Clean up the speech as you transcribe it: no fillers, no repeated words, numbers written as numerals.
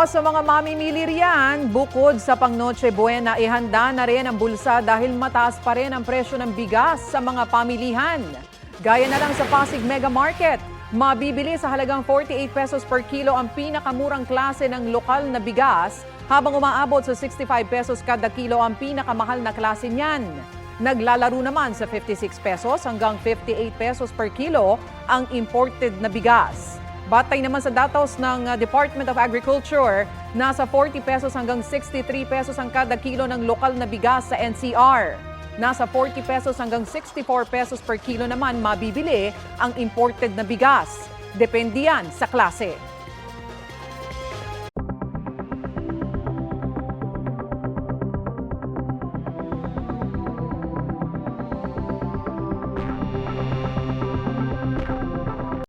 sa mga mamimili riyan, bukod sa pang Noche Buena, ihanda na rin ang bulsa dahil mataas pa rin ang presyo ng bigas sa mga pamilihan. Gaya na lang sa Pasig Mega Market, mabibili sa halagang 48 pesos per kilo ang pinakamurang klase ng lokal na bigas, habang umaabot sa 65 pesos kada kilo ang pinakamahal na klase niyan. Naglalaro naman sa 56 pesos hanggang 58 pesos per kilo ang imported na bigas. Batay naman sa datos ng Department of Agriculture, nasa 40 pesos hanggang 63 pesos ang kada kilo ng lokal na bigas sa NCR. Nasa 40 pesos hanggang 64 pesos per kilo naman mabibili ang imported na bigas. Depende yan sa klase.